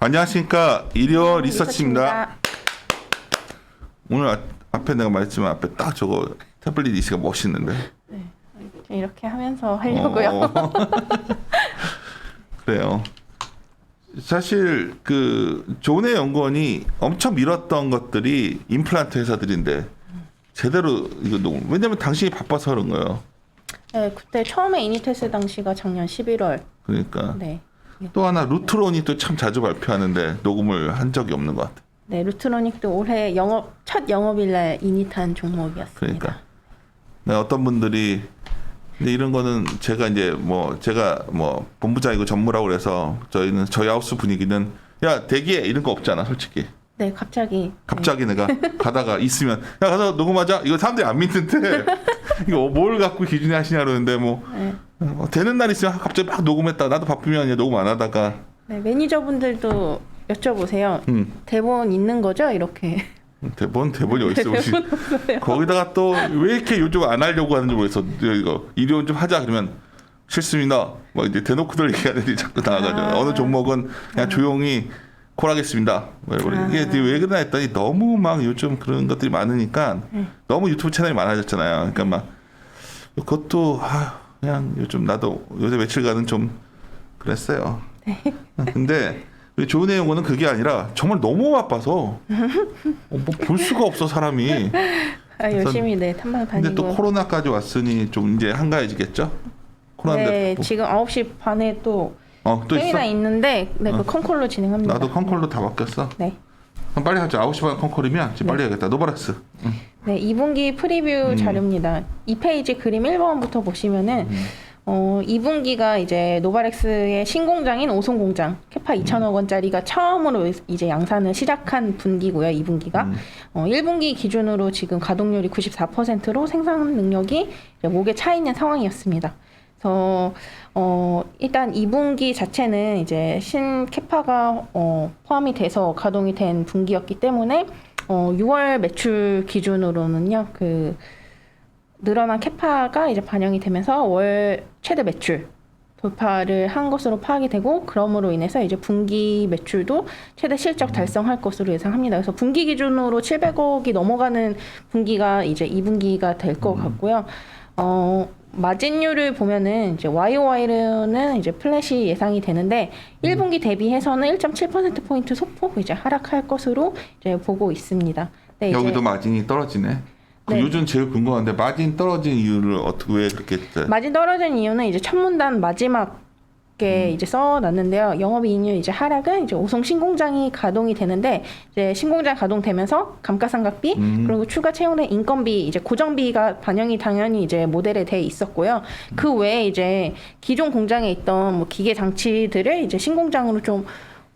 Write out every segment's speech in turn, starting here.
안녕하십니까. 일요 리서치입니다. 오늘 앞에 내가 말했지만 앞에 딱 저거 태블릿 이시가 멋있는데. 네, 이렇게 하면서 하려고요. 그래요. 사실 그 존의 연구원이 엄청 미뤘던 것들이 임플란트 회사들인데 제대로 이거 왜냐면 당신이 바빠서 그런 거예요. 네, 그때 처음에 이니테스 당시가 작년 11월. 그러니까. 네. 또 하나 루트론이 또 참 자주 발표하는데 녹음을 한 적이 없는 것 같아. 네, 루트로닉도 올해 첫 영업일날 이닛한 종목이었습니다. 그러니까. 네, 어떤 분들이 근데 이런 거는 제가 본부장이고 전무라고 그래서 저희 하우스 분위기는 야 대기해 이런 거 없잖아 솔직히. 네, 갑자기 내가 가다가 있으면 야 가서 녹음하자 이거 사람들이 안 믿는데 이거 뭘 갖고 기준이 하시냐 그러는데 되는 날 있으면 갑자기 막 녹음했다 나도 바쁘면 녹음 안 하다가 네, 매니저분들도 여쭤보세요. 대본 있는 거죠? 이렇게. 대본이 어딨어 혹시 거기다가 또 왜 이렇게 요즘 안 하려고 하는지 모르겠어. 이거 일요일 좀 하자 그러면 싫습니다 막 이제 대놓고들 얘기하는데 자꾸 나와가지고 어느 종목은 그냥 조용히 콜하겠습니다. 이게 왜 그러나 했더니 너무 막 요즘 그런 것들이 많으니까 너무 유튜브 채널이 많아졌잖아요. 그러니까 막 그것도 그냥 요즘 나도 요새 며칠간은 좀 그랬어요. 근데 좋은 내용은 그게 아니라 정말 너무 바빠서 볼 수가 없어 사람이. 열심히 탐방 다니고. 근데 또 코로나까지 왔으니 좀 이제 한가해지겠죠? 네, 지금 9시 반에 또 회의가 있는데 그 컨콜로 진행합니다. 나도 컨콜로 다 바뀌었어. 네. 그럼 빨리 하자. 9시 반 컨콜이면 지금 빨리 해야겠다. 노바렉스. 네, 2분기 프리뷰 자료입니다. 2페이지 그림 1번부터 보시면은 2분기가 이제 노바렉스의 신공장인 오송공장 캐파 2천억 원짜리가 처음으로 이제 양산을 시작한 분기고요. 2분기가 1분기 기준으로 지금 가동률이 94%로 생산 능력이 목에 차 있는 상황이었습니다. 그래서 일단 2분기 자체는 이제 신 캐파가 포함이 돼서 가동이 된 분기였기 때문에 6월 매출 기준으로는요 그 늘어난 캐파가 이제 반영이 되면서 월 최대 매출 돌파를 한 것으로 파악이 되고 그럼으로 인해서 이제 분기 매출도 최대 실적 달성할 것으로 예상합니다. 그래서 분기 기준으로 700억이 넘어가는 분기가 이제 2분기가 될 것 같고요. 마진율을 보면은 이제 YOY는 이제 플랫이 예상이 되는데 1분기 대비해서는 1.7%포인트 소폭 이제 하락할 것으로 이제 보고 있습니다. 네, 여기도 마진이 떨어지네. 네. 요즘 제일 궁금한데 마진 떨어진 이유를 왜 그렇게 마진 떨어진 이유는 이제 첫 문단 마지막에 이제 써놨는데요. 영업이익률 이제 하락은 이제 오송 신공장이 가동이 되는데 이제 신공장 가동되면서 감가상각비 그리고 추가 채용된 인건비 이제 고정비가 반영이 당연히 이제 모델에 돼 있었고요. 그 외에 이제 기존 공장에 있던 기계 장치들을 이제 신공장으로 좀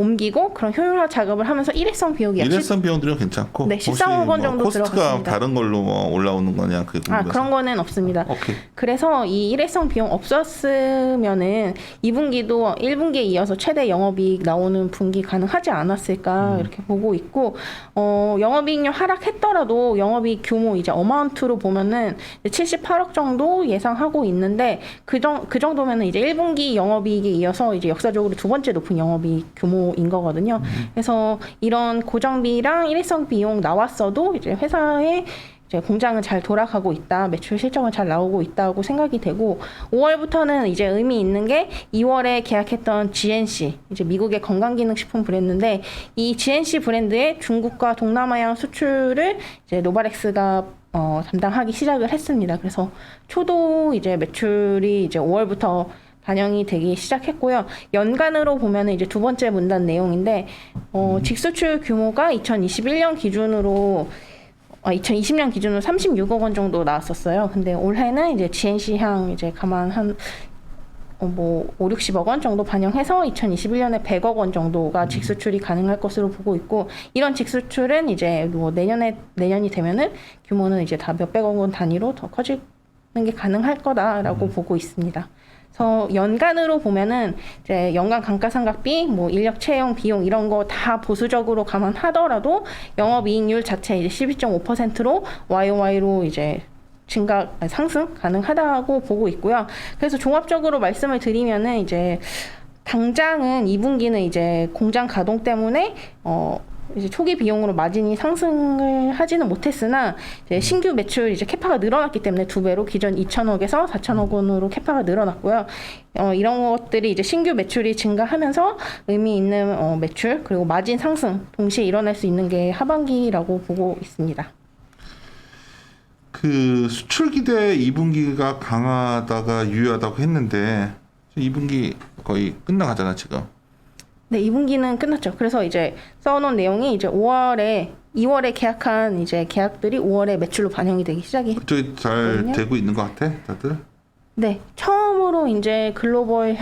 옮기고 그런 효율화 작업을 하면서 일회성 비용들은 괜찮고 네, 13억 원 정도 코스트가 들어갔습니다. 다른 걸로 올라오는 거냐 그게 궁금해서. 그런 거는 없습니다. 오케이. 그래서 이 일회성 비용 없었으면은 2분기도 1분기에 이어서 최대 영업이익 나오는 분기 가능하지 않았을까 이렇게 보고 있고 영업이익률 하락했더라도 영업이익 규모 이제 어마운트로 보면은 78억 정도 예상하고 있는데 그 정도면은 이제 1분기 영업이익에 이어서 이제 역사적으로 두 번째 높은 영업이익 규모 인 거거든요. 그래서 이런 고정비랑 일회성 비용 나왔어도 이제 회사의 이제 공장은 잘 돌아가고 있다, 매출 실적은 잘 나오고 있다고 생각이 되고 5월부터는 이제 의미 있는 게 2월에 계약했던 GNC, 이제 미국의 건강기능식품 브랜드인데 이 GNC 브랜드의 중국과 동남아양 수출을 이제 노바렉스가 담당하기 시작을 했습니다. 그래서 초도 이제 매출이 이제 5월부터 반영이 되기 시작했고요. 연간으로 보면은 이제 두 번째 문단 내용인데, 직수출 규모가 2020년 기준으로 36억 원 정도 나왔었어요. 근데 올해는 이제 GNC향 이제 가만 한 5, 60억 원 정도 반영해서 2021년에 100억 원 정도가 직수출이 가능할 것으로 보고 있고, 이런 직수출은 이제 내년이 되면은 규모는 이제 다 몇백억 원 단위로 더 커지는 게 가능할 거다라고 보고 있습니다. 그래서 연간으로 보면은 이제 연간 감가상각비, 인력 채용 비용 이런 거 다 보수적으로 감안하더라도 영업이익률 자체 이제 12.5%로 YOY로 이제 상승 가능하다고 보고 있고요. 그래서 종합적으로 말씀을 드리면은 이제 당장은 2분기는 이제 공장 가동 때문에 이제 초기 비용으로 마진이 상승을 하지는 못했으나 이제 신규 매출 이제 캐파가 늘어났기 때문에 2배로 기존 2천억에서 4천억 원으로 캐파가 늘어났고요. 이런 것들이 이제 신규 매출이 증가하면서 의미 있는 매출 그리고 마진 상승 동시에 일어날 수 있는 게 하반기라고 보고 있습니다. 그 수출 기대 2분기가 강하다가 유효하다고 했는데 2분기 거의 끝나가잖아 지금. 네, 2분기는 끝났죠. 그래서 이제 써놓은 내용이 이제 2월에 계약한 이제 계약들이 5월에 매출로 반영이 되기 시작이 그쪽이 잘 했거든요. 되고 있는 것 같아, 다들. 네, 처음으로 이제 글로벌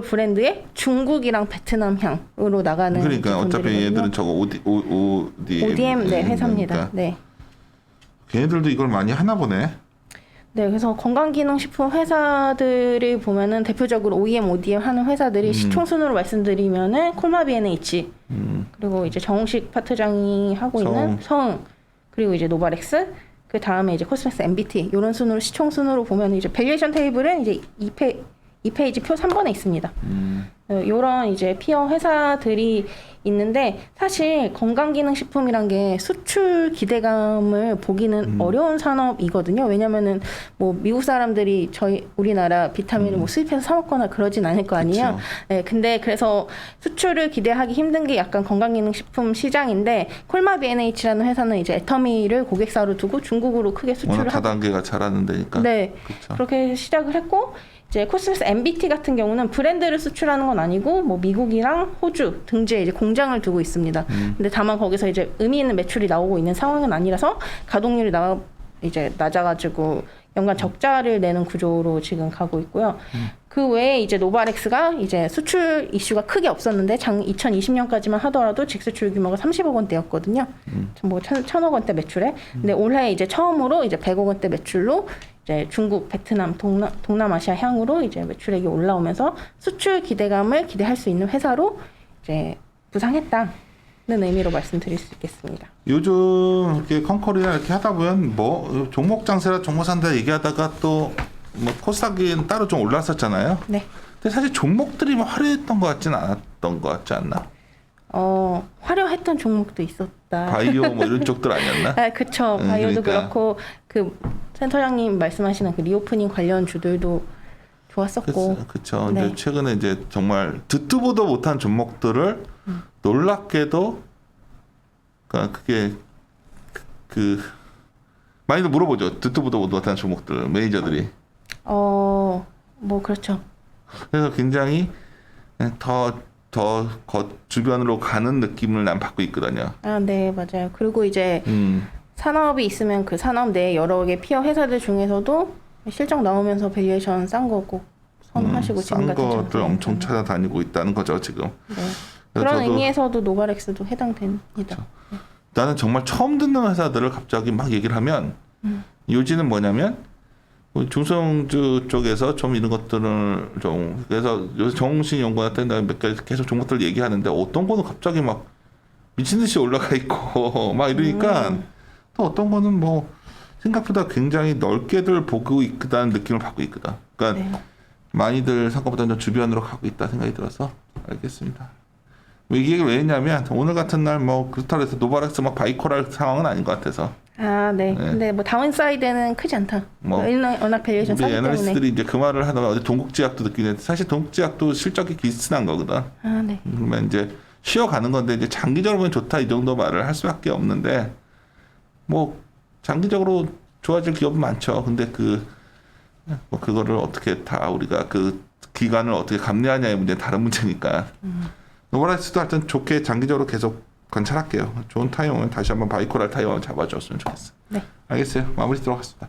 브랜드의 중국이랑 베트남 향으로 나가는 그러니까 어차피 제품들이거든요. 얘들은 저거 ODM 네, 회사입니다. 그러니까. 네. 걔네들도 이걸 많이 하나 보네. 네, 그래서 건강기능식품 회사들을 보면은 대표적으로 OEM, ODM 하는 회사들이 시총 순으로 말씀드리면은 콜마 B&H 그리고 이제 정식 파트장이 하고 있는 성응 그리고 이제 노바렉스 그 다음에 이제 코스메스 MBT 이런 순으로 시총 순으로 보면 이제 밸류에이션 테이블은 이제 2페이지 표 3번에 있습니다. 이런 이제 피어 회사들이 있는데 사실 건강기능식품이란 게 수출 기대감을 보기는 어려운 산업이거든요. 왜냐면은 뭐 미국 사람들이 우리나라 비타민을 뭐 수입해서 사 먹거나 그러진 않을 거 아니에요. 그쵸. 네, 근데 그래서 수출을 기대하기 힘든 게 약간 건강기능식품 시장인데 콜마 B&H라는 회사는 이제 애터미를 고객사로 두고 중국으로 크게 워낙 수출을 다단계가 잘하는 데니까. 네, 그쵸. 그렇게 시작을 했고 이제 코스메스 MBT 같은 경우는 브랜드를 수출하는 건 아니고 뭐 미국이랑 호주 등지에 이제 공장을 두고 있습니다. 근데 다만 거기서 이제 의미 있는 매출이 나오고 있는 상황은 아니라서 가동률이 이제 낮아가지고 연간 적자를 내는 구조로 지금 가고 있고요. 그 외에 이제 노바렉스가 이제 수출 이슈가 크게 없었는데 2020년까지만 하더라도 직수출 규모가 30억 원대였거든요. 뭐 1,000억 원대 매출에. 근데 올해 이제 처음으로 이제 100억 원대 매출로 이제 중국, 베트남, 동남아시아 향으로 이제 매출액이 올라오면서 수출 기대감을 기대할 수 있는 회사로 이제 부상했다는 의미로 말씀드릴 수 있겠습니다. 요즘 이렇게 컨커리나 이렇게 하다 보면 뭐 종목 장세라 종목 산다 얘기하다가 또 뭐 코스닥은 따로 좀 올랐었잖아요. 네. 근데 사실 종목들이 뭐 화려했던 것 같지는 않았던 것 같지 않나? 화려했던 종목도 있었다. 바이오 뭐 이런 쪽들 아니었나? 아, 그쵸. 바이오도 그러니까. 그렇고 그 센터장님 말씀하시는 그 리오프닝 관련 주들도 좋았었고. 그렇죠. 네. 근데 최근에 이제 정말 듣도 보도 못한 종목들을 놀랍게도 그러니까 그게 많이들 물어보죠. 듣도 보도 못한 종목들 매니저들이. 뭐 그렇죠. 그래서 굉장히 더 주변으로 가는 느낌을 난 받고 있거든요. 아, 네, 맞아요. 그리고 이제 산업이 있으면 그 산업 내 여러 개 피어 회사들 중에서도 실적 나오면서 밸류에이션 싼 거 꼭 선호하시고 지금 싼 같은 것들 엄청 찾아다니고 있다는 거죠 지금. 네. 그래서 그런 저도 의미에서도 노바렉스도 해당됩니다. 나는 정말 처음 듣는 회사들을 갑자기 막 얘기를 하면 요지는 뭐냐면 중성주 쪽에서 좀 이런 것들을 좀 그래서 요새 정신 연구한테 내가 몇 가지 계속 종목들 얘기하는데 어떤 거는 갑자기 막 미친 듯이 올라가 있고 막 이러니까 또 어떤 거는 뭐 생각보다 굉장히 넓게들 보고 있다는 느낌을 받고 있거든. 그러니까 네. 많이들 생각보다 좀 주변으로 가고 있다 생각이 들어서 알겠습니다. 뭐 이 얘기를 왜 했냐면 오늘 같은 날 뭐 그렇다고 해서 노바렉스 막 바이코랄 상황은 아닌 것 같아서. 아, 네. 근데 뭐 다운사이드는 크지 않다. 뭐 워낙 밸류에이션 우리 싸기 때문에. 애널리스트들이 이제 그 말을 하다가 어제 동국제약도 느끼는데 사실 동국제약도 실적이 비슷한 거거든. 아, 네. 그러면 이제 쉬어가는 건데 이제 장기적으로 보면 좋다 이 정도 말을 할 수밖에 없는데 뭐 장기적으로 좋아질 기업은 많죠. 근데 뭐 그거를 어떻게 다 우리가 그 기간을 어떻게 감내하냐의 문제는 다른 문제니까. 노바렉스도 하여튼 좋게 장기적으로 계속 관찰할게요. 좋은 타이밍 오면 다시 한번 바이코랄 타이밍을 잡아줬으면 좋겠어. 네. 알겠어요. 마무리 들어갔습니다.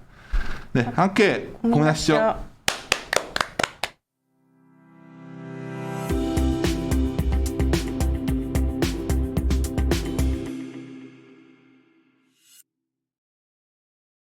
네, 함께 고민하시죠.